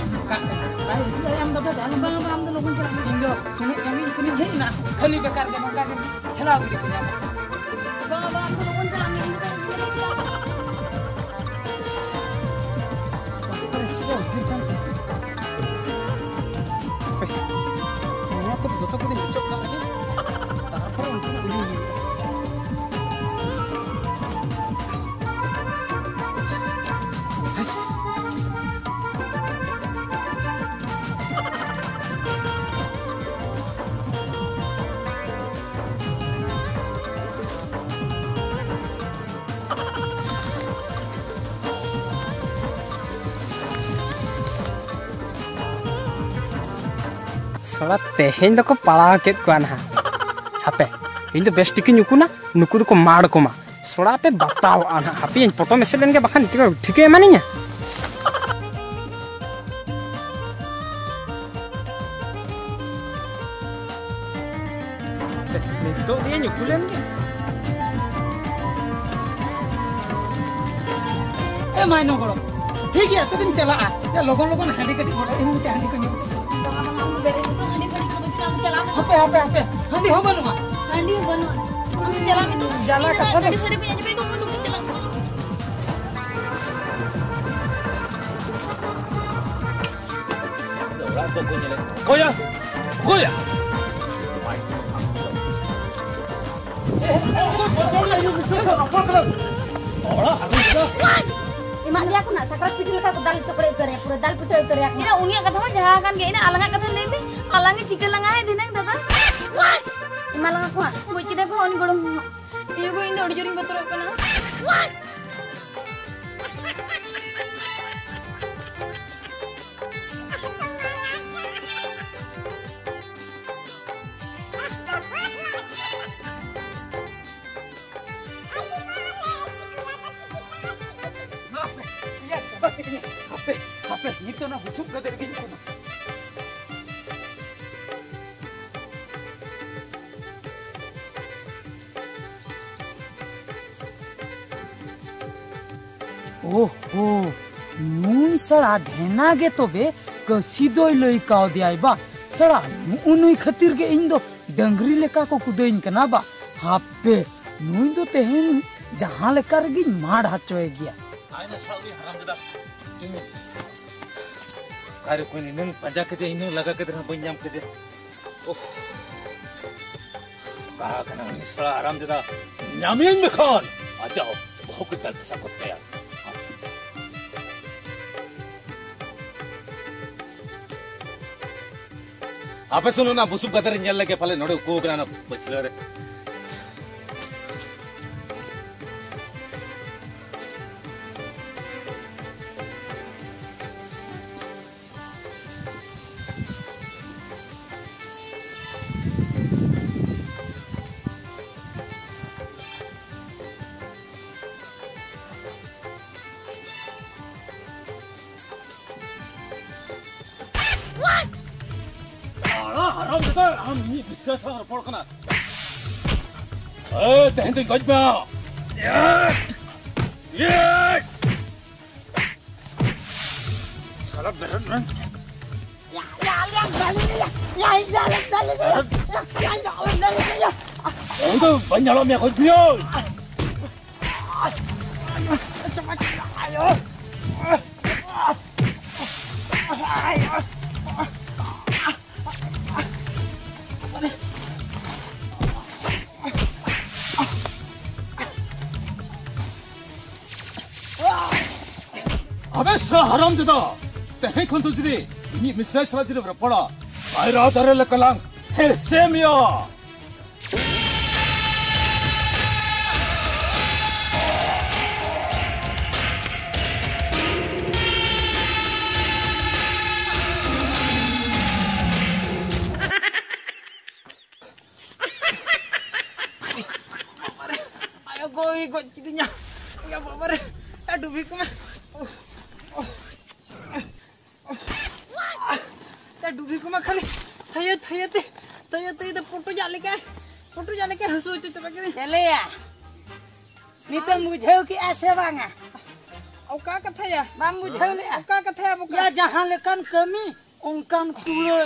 baik kita yang dapat dalam bang am do logon chala indo kene sangi kene he na khali bekar ke mangka ke khela gidi punya bang am do logon chala me indo पर इसको फिर जानते हैं को तो को दिन चुप कर दे तापर उनको बुली सड़ा तेहें दो को पड़ा के कुआन हा हापे इन तो बेस्ट की नुकु ना नुकु को मार को मा सड़ा पे बताओ आना हापी इन फोटो मैसेज लेन के बखन ठीक है मानिया तो ये नुकु लेन के ए माइनो करो ठीक है तबिन चला या लोगों हांडी कटी फोटो इन से हांडी को bere to hani phadi ko chala me hape hape hape handi ho banuma handi banu am chala me to jala katha gadi sade punya pe ko manu ke chala orang tu punya le goya goya Imak dia aku nak sakrat pitil ka dal chopre tere pura dal pitil tere ina unia katha ma jaha kan ge ina alanga katha le ni alangi chicken langa hai dinang dada imalanga ko boi kida ko oni godom iu ko inde odi joring betro kana hape itu na husuk ka dergi ko ओहो नुई सड़ा ढेना गे तो बे कसी दोई लई काव दियाई बा सड़ा नुई खातिर गे इन दो डंगरी लेका को कुदेइन कना बा हापे नुई दो तेहन जहां लेकर गी मार हाचोए गया आइना साउदी हराम जदा कार कोई नंग पंजा के दे इन लगा के ना बन जाम के दे ओह का कना नि सड़ा हराम जदा न्यामिन में खान आ जाओ बहुत तल सकते यार आपे सुनो ना बुसुब कतर इंजल लगे फले नोडे को कना बचले रे haram kita am ni bisa sangat report kena. Tahan tu gaj ba. Yes. Salah berat kan? Itu banyak lo miak kau. Abis haram jeda. Teh kontu diri. Ini misal salah diri berapa? Air ada lekalang. Semia. Ayo goi kitinya. Ya babar. Aduh biku mah. डूबी को मैं खाली थया ते photo जाले के हंसू चुप के चले या नीते मुझे की ऐसे बांगा औ का कथा या बाम मुझे ले का कथा या बुका या जहां लेकन कमी उनकन कुलोय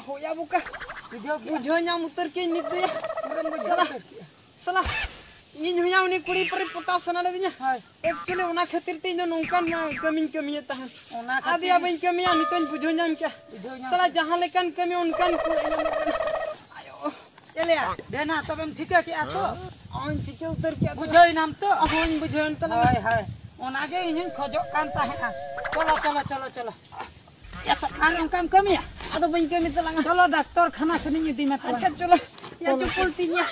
हो या बुका बुझो न्याम उतर के निते सला इन हुया उनी कुड़ी पर पटा सना लेबिया एक्चुअली ओना खातिर ते नोंकान कमी तहन ओना आदि अब कमिया नितन बुझो न्याम क्या सला जहां लेकन कमी उनकन आयो चले देना तब हम ठीक है कि आ तो ऑन चिके उतर के बुझो नाम तो ऑन बुझो त हाय हाय ओना के इन खोजो कान ताहे चलो या सकान उनकन कमिया आदो बइन कमी तलंग चलो डॉक्टर खाना सनी इदी में अच्छा चलो या चुपुल तिnya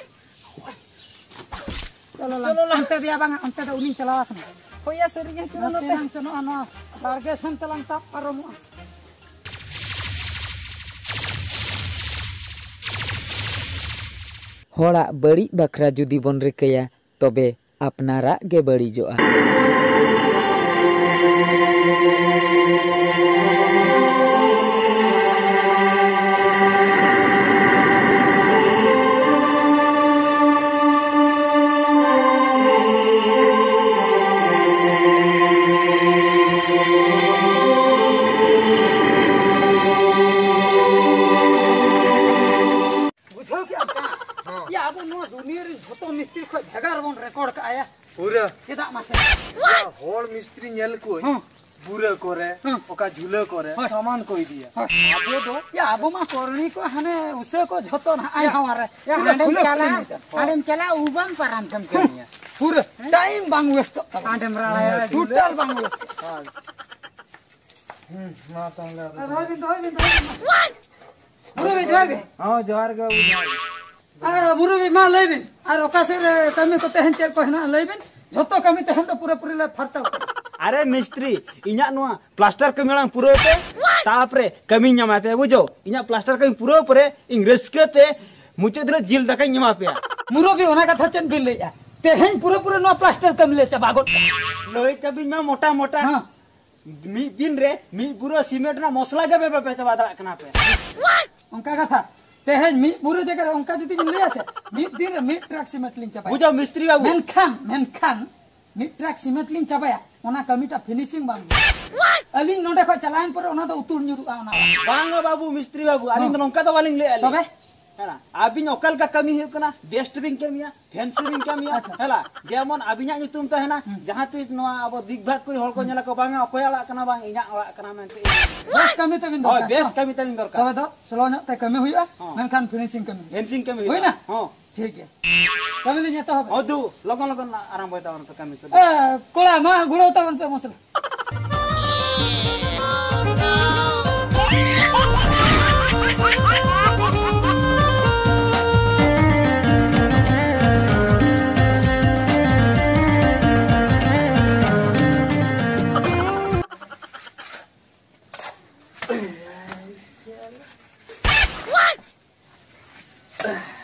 चलो अंते दिया बांगा अंते दा उनी चलावा कना होया सरिया चलो तेन चनो अनो बारगे सन तलंग ता पारमु होड़ा बड़ी बखरा जुदी बन रिकया तबे अपनारा गे बड़ी जोआ पूरा केदा मासे या होल मिस्त्री नेल को पूरा करे ओका झुले करे सामान कोई दिया आबो दो या आबो मा करनी को हने उसे को झतो ना आय हमारे या हांडेम चला उबन पराम कम करनिया पूरा टाइम बांग वेस्ट हांडेम राळा टोटल बांग वेस्ट ना तंगला बुरो जोर के हां जोर के बुरो भी मा लेबिन और ओकासे कमी को तहन चेर को हना लेबिन झतो कमी तहन तो पूरा पूरी ले फरचा अरे मिस्त्री इना नुआ प्लास्टर कमी लांग पूरा पे तापरे कमी न्यामा पे बुझो इना प्लास्टर कमी पूरा परे इंग्लिश के मुचे दरे जिल दका न्यामा पे मुरो भी ओना कथा चेन बिल ले तहन पूरा नुआ प्लास्टर कमी ले बागोट लोई कभी मा मोटा मोटा मी दिन रे मी पूरा सीमेंट ना मसला के पे चबा दा कना पे उनका कथा तेहन मी बुरे जगह उनका जदी मिल लिया से मी दिन मी ट्रक सीमेंट लिंग चबाया बुझो मिस्त्री बाबू मेनखान मी ट्रक सीमेंट लिंग चबाया ओना कमीटा फिनिशिंग बांग अलिंग नोडे को चलान पर ओना तो उतुर न्युरु ओना बांग बाबू मिस्त्री बाबू अलिंग तो नोंका तो वालिंग ले तबे हेला अबिन ओकल का कमी है कना बेस्ट बिंग कमिया फैंसी बिंग कमिया हेला जेमन अबिना नुतुम तो हेना जहां तीस नो अब दिगभाग कोई हल को नेला को बांगा कोय आला कना बांग इना आला कना मेनते बेस्ट कमी तो बिन दरकार बेस्ट कमी तो बिन दरकार तबे तो स्लो न ते कमी हुइया मेनखान फिनिशिंग कमी होय ना हां ठीक है कमी ले तो हो दु लगन आराम होता तो कमी तो कोला मा गुड़ोता बन पे मसला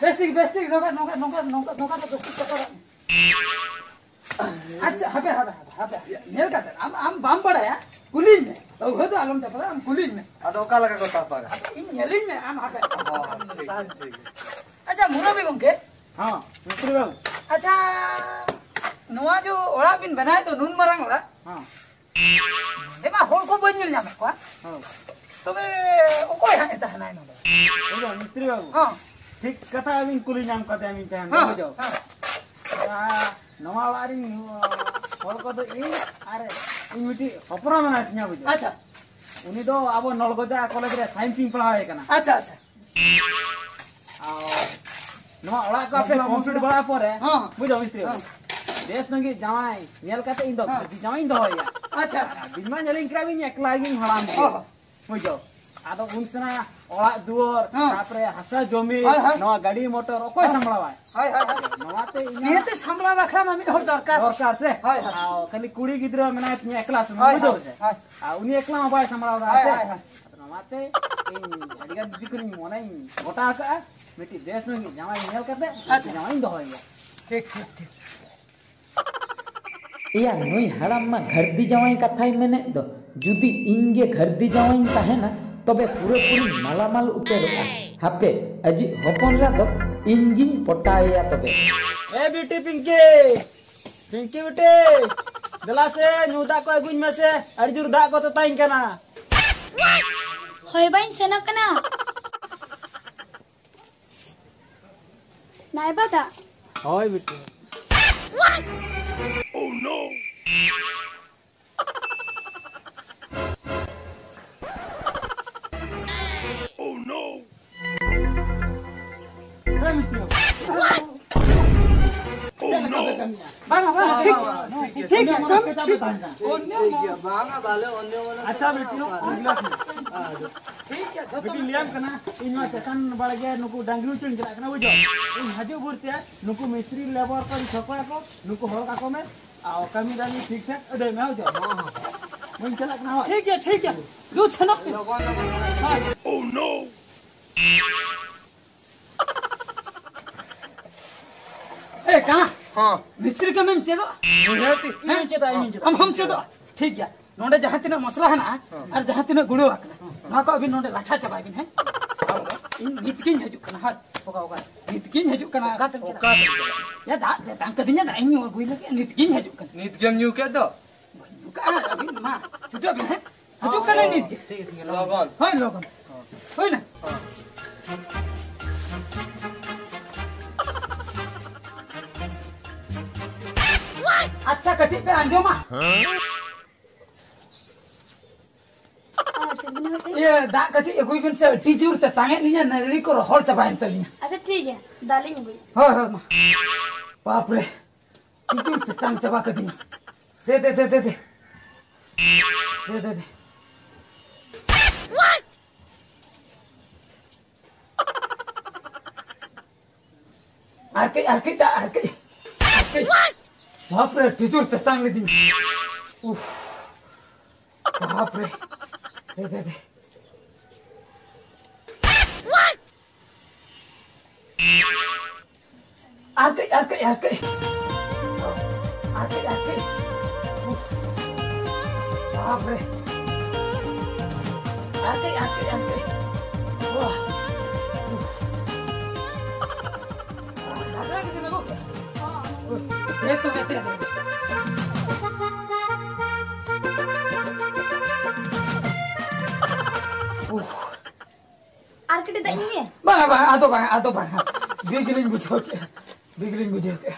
बेस्टिक नोका तो बेस्टिक तो अच्छा हबे नेल का हम बाम बड़ा या कुलीन में तो हद आलम जपदा हम कुलीन में आदो का लगा को तापागा इन येलिन में आम हापे ठीक अच्छा मुनो भी गंगे हां मिस्त्री बाबू अच्छा नवा जो ओड़ा बिन बनाए तो नून मरंग ओड़ा हां एमा होल को बन निल जामे को हां तबे ओकोय हाने ता हनाय नो ओबा मिस्त्री बाबू हां ठीक कथा अबिन कुली नाम कते अमिन तहन हां बुझो नवा वारी होल को तो इन अरे इन मिटी अपरा मना न्या बुझो अच्छा उनी दो अब नलगोजा कॉलेज रे साइंसिंग पढ़ावे कना अच्छा अच्छा आ नवा ओड़ा को पे कंप्लीट बड़ा परे हां बुझो मिस्त्री बाबू देश नगी जावाई नेल काते इन दो जावाई दो या अच्छा बिनमा नेलिंग क्राबिन एकला गिन हड़ाम बुझो आदो उनसना ओड़ा दुवर तापरे हसा जमी नवा गाड़ी मोटर ओकोय संभळावा हाय हाय नवाते नियते संभला बखरा मामी हर दरकार से हाय आ खाली कुड़ी गिद्रा मेना एकला सुनो बुझो से आ उनी एकला मोबाइल संभळावा से नवाते इन अडिगा दिकुनी मोनाई गोटा का मिटी देश नगी जावाई नेल काते जावाई दो या ठीक ठीक ठीक या नई हड़ाम मा घरदी जावाई कथाई मेने दो जुदी इनगे घरदी जावाई ताहेना तबे पूरे पूरी मालामाल उतेरोआ हापे अजी होपन रा दो इनगिन पटाया तबे ए बेटी पिंकी पिंकी बेटी दला से नुदा को अगुन में से अर्जुर दा को तो ताइन कना होय बाइन सेनक कना नाय बाता होय बेटी ओह नो ओह नो बांगा बांगा ठीक ठीक है बांगा बाले अन्य वाला अच्छा बेटियों ठीक है बेटी लियाम कना इनवा चेतन बळगे नुकु डांगरी चुन जरा कना बुझो इन हजू बुरते नुकु मिस्त्री लेबर को छपा को नुकु होल का को में आ कमी दानी ठीक ठाक अडे में हो जाओ मुन चला कना ठीक है लू छनो ओह नो ए कना हां मिस्त्री का में चेदो निहती हम चेदो ठीक है नोडे जहां तिना मसला है ना और जहां तिना गुड़ो आकना ना को अभी नोडे लाठा चबाई बिन है इन नितकिन हजू कना हा ओका नितकिन हजू कना ओका या दा दे तांक दिnya दा इन गुई लगे नितकिन हजू कना नीत गेम न्यू के दो का अभी मा छुटो भी है हजू कना नित लगन होय लगन होय ना अच्छा कटी पे आंजो मा अच्छा बिना होते ये दा कटी एगुई बिन से टीचर ते तांगे निया नरली को रोहल चबाइन तलिया अच्छा ठीक है दालिंग गई हो मा बाप रे टीचर ते तांग चबा कटी दे आके बाप रे टीचर ते तांग ले दी उफ बाप रे दे आके उफ बाप रे आके वाह लगा कि मेरे को ये तो कहते हैं आर्किटेक्ट दाइंगे बा आतो बा बिगलिंग बुझो के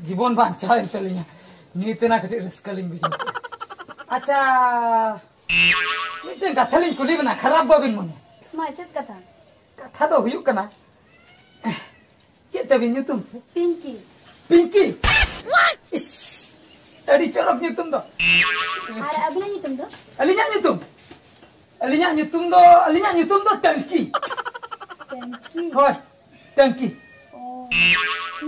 जीवन बांचा तलिया नीतना कटे रस्कलिंग बुझो अच्छा मिते कथलिंग कुली बना खराब बाबिन मने मा चेत कथा तो हुयु कना चेत तबिन तुम पिंकी अड़ी चोरक nyutum do अरे अभिनय nyutum do alinya nyutum do tangki hoy tangki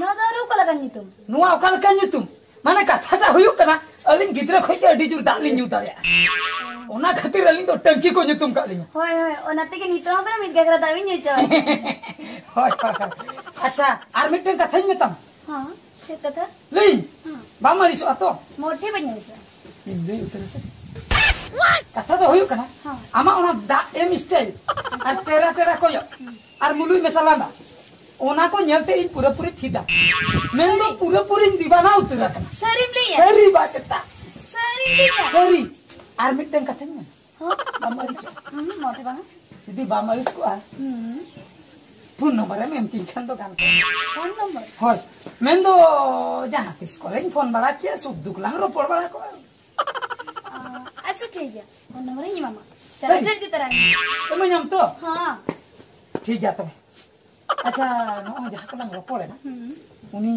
no daru kala kan nyutum nuwa kal kan nyutum mana katha ta huyu kana alin gidra khoi ke adi jur dalin nyuta ya ona khatir alin do tangki ko nyutum ka alinya hoy onate ke nitum pera mit gakra dawi nyucha hoy acha ar mitten katha nyutam ha chet katha lein ba mari so ato mothi banyasa inde utar se कथा तो हुई कना आमा ओना दा M style और तेरा तेरा कोयो और मुलुई मसाला ओना को नेलते इन पूरा पूरी थीदा मैं तो पूरा पूरी दीवाना उतरा कना सरी लिया सरी बाकता सरी लिया सरी और मिटन कथा में हां बामारी मोटे बा यदि बामारी को आ फोन नंबर है मैं पिन खान तो गान फोन नंबर होय मैं तो जहां तिस कोले फोन बड़ा किया सुख दुख लांग रो पड़ बड़ा को अच्छा ठीक है फोन नंबर है मामा चल जल्दी तरह तो मैं नाम तो हां ठीक है तो अच्छा नो जहां को लांग रो पड़े ना उनी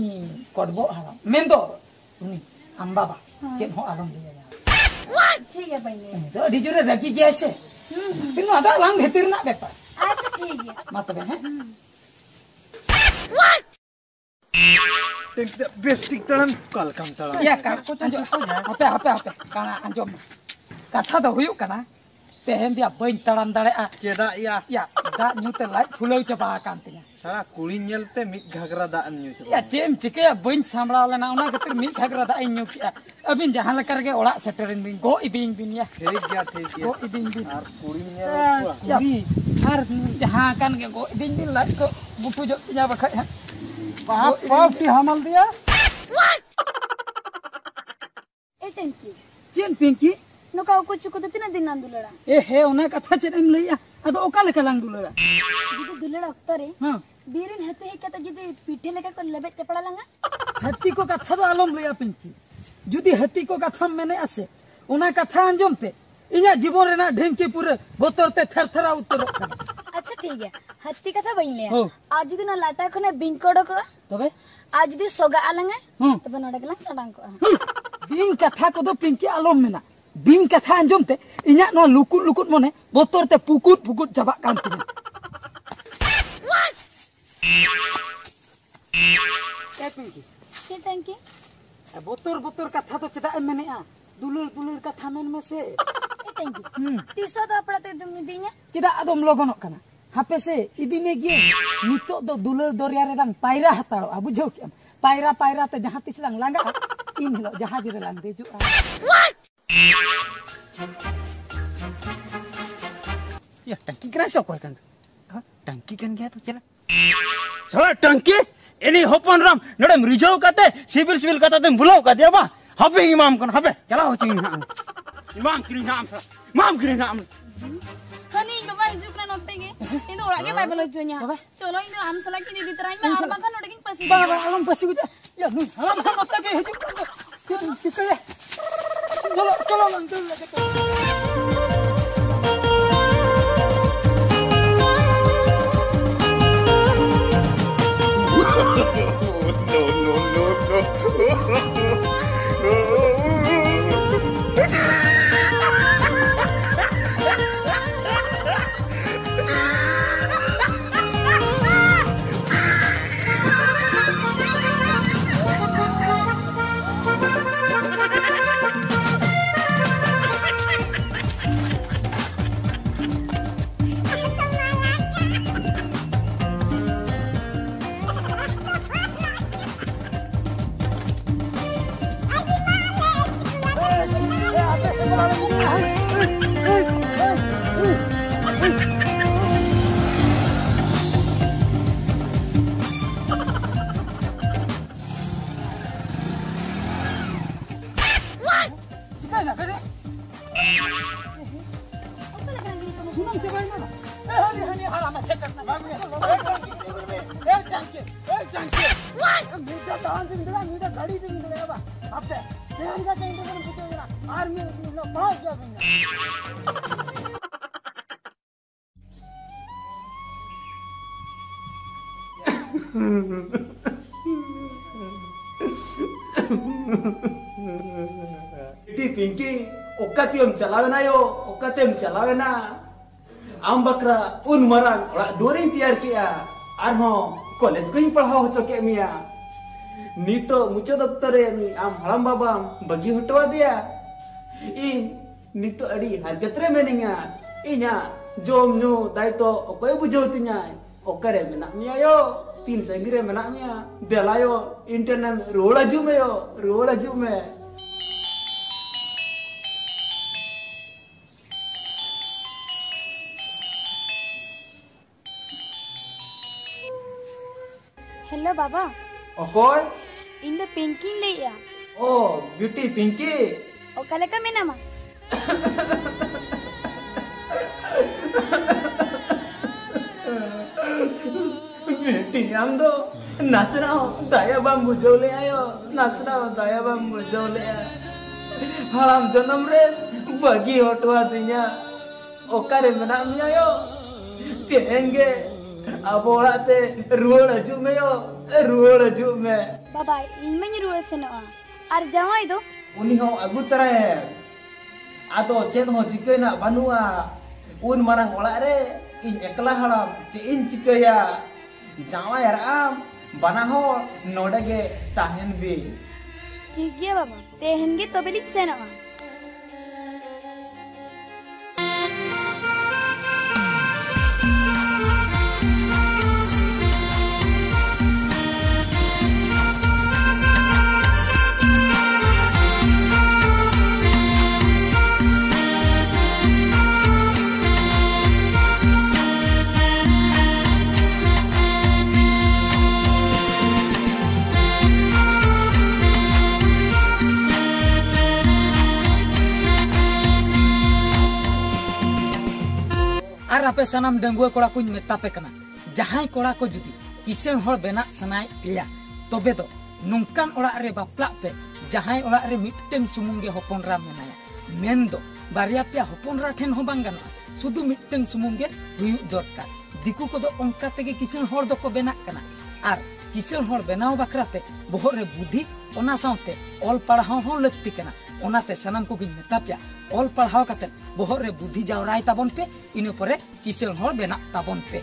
कोडबो हारा मैं तो उनी हम बाबा चेन हो आलम दिया ठीक है भाई ने तो अडी जोरे रगी गया से तीन आधा लांग भीतर ना बेपार अच्छा ठीक है मतलब है बेस्टिक तड़न कल काम तड़न या का को जो आपे काना अंजम कथा तो हुयु कना तेहेन दिया बइन तड़न दाड़े आ केदा या दा न्यूते लाई फुलौ चबा कान तिया सारा कुड़ी नेलते मिट घागरा दा न्यू या चेम चिके बइन सामड़ा लेना ओना खातिर मिट घागरा दा न्यू किया अबिन जहां लकर के ओड़ा सेटरिन बिन गो इदिन बिन या ठीक गया गो इदिन बिन और कुड़ी नेल कुड़ी हर जहां कान के गो इदिन बिन लाई को बुटु जो या बखा पाप पाप की हमल दिया ए टंकी चेन पिंकी नुका कुछ को तिना दिन नां दुलड़ा ए हे ओना कथा चेन लइया अदो ओका लेका लांग दुलड़ा जिदि दुलड़ा अक्तरे हां बीरिन हते हे कता जिदि पीठे लेका को लेबे चपड़ा लंगा हत्ती को कथा तो आलम लइया पिंकी जुदी हत्ती को कथा मेने आसे ओना कथा अंजम पे इना जीवन रेना ढेंकी पूरे बोतर ते थरथरा उतर अच्छा ठीक है हत्ती कथा बइन ले आज जुदी ना लाटा खने बिंकोडो को तबे आज जुदी सोगा आलंगा तबे नोडे गला सडांग को बिन कथा को दो पिंकी आलम मेना बिन कथा अंजम ते इना नो लुकुट लुकुट मने बोतर ते पुकुट पुकुट जबा कान तिना ए पिंकी के टंकी बोतर बोतर कथा तो चदा मेने आ दुलुल दुलुल कथा मेन में से ए टंकी तीसो तो अपड़ा ते दुम दिnya चदा अदम लगनो कना हापे से इदी में गे नितो दो दुलुल दरिया रे रंग पायरा हताड़ो आ बुझो के पायरा पायरा ते जहां तिस रंग लांगा इन हिलो जहाज रे लांग देजु या टंकी करा सो कोई कन टंकी कन गया तो चला सर टंकी एनी होपन राम नडम रिजो कते सिविल सिविल कता तुम बुलाओ का देबा हबे इमाम कन हबे चला हो चिंग इमाम किरी नाम सर माम किरी नाम हनी बाबा हिजुक ना नोते गे इन ओड़ा के बाइबल जोnya चलो इन आम सला की दीदी तराई में आर बाखा नोटे किन पसी बाबा आलम पसी गुजा या नु हम नोते के हिजुक चिकया चलो चलो मन चल पिंकी ओकातियम चलावेना यो ओकातेम चलावेना आम बकरा उन मरान ओड़ा दोरिन तैयार किया आरहो कॉलेज को पढ़ाओ होचो के मिया नीतो मुचाद अक्तरे आम हड़ाम बाबाम बगी हटवा दिया इन नीतो अड़ी हरकतरे मेनिंगा इना जोम नु दायतो ओकोय बुझो तिnya ओकरे मेना मिया यो तीन संगरे मेना मिया देलायो इंटरनल रोड़ा जू में हेलो बाबा ओकोय इन द पिंकी लेया ओ ब्यूटी पिंकी ओका लेका मेनामा बेटी हम दो नाचना दया बम बुझौले आयो नाचना दया बम बुझौले हालाम जन्म रे बगी हटवा दिया ओकारे मना मिया यो तेंगे अबोड़ाते रुड़ हजू में यो रुड़ हजू में बाबा इनमें रुड़ सेनोआ और जावाई दो उनी हो अगु तराए आदो चेद हो चिकना बनुआ उन मारंग ओड़ा रे इन एकला हड़ाम चे इन चिकया जावाई आम बना हो नोडगे ताहन भी ठीक है बाबा तेहनगे तो बिलिक सेनोआ और आपे सनाम डंगुआ कोड़ा को मेतापे कना जहां कोड़ा को जुदी किसेन हड़ बेना सनाय पिया तबे दो नोंकान ओड़ा रे बापला पे जहां ओड़ा रे मिट्टेन सुमुंगे हपनरा मेनाया मेन दो बारिया पे हपनरा ठेन हो बांग गाना सुदु मिट्टेन सुमुंगे हुयु दरकार दिकु को दो ओंका तेगे किसेन हड़ दो को बेना कना आर किसेन हड़ बेनाव बाकराते बोहर रे बुद्धि ओना साउते ऑल पढ़ाव हो लगती कना ओनाते सनाम को गिन मेतापिया ऑल पढ़ाव काते बोहर रे बुद्धि जावराय ताबन पे इने परे किसेन हड़ बेना ताबन पे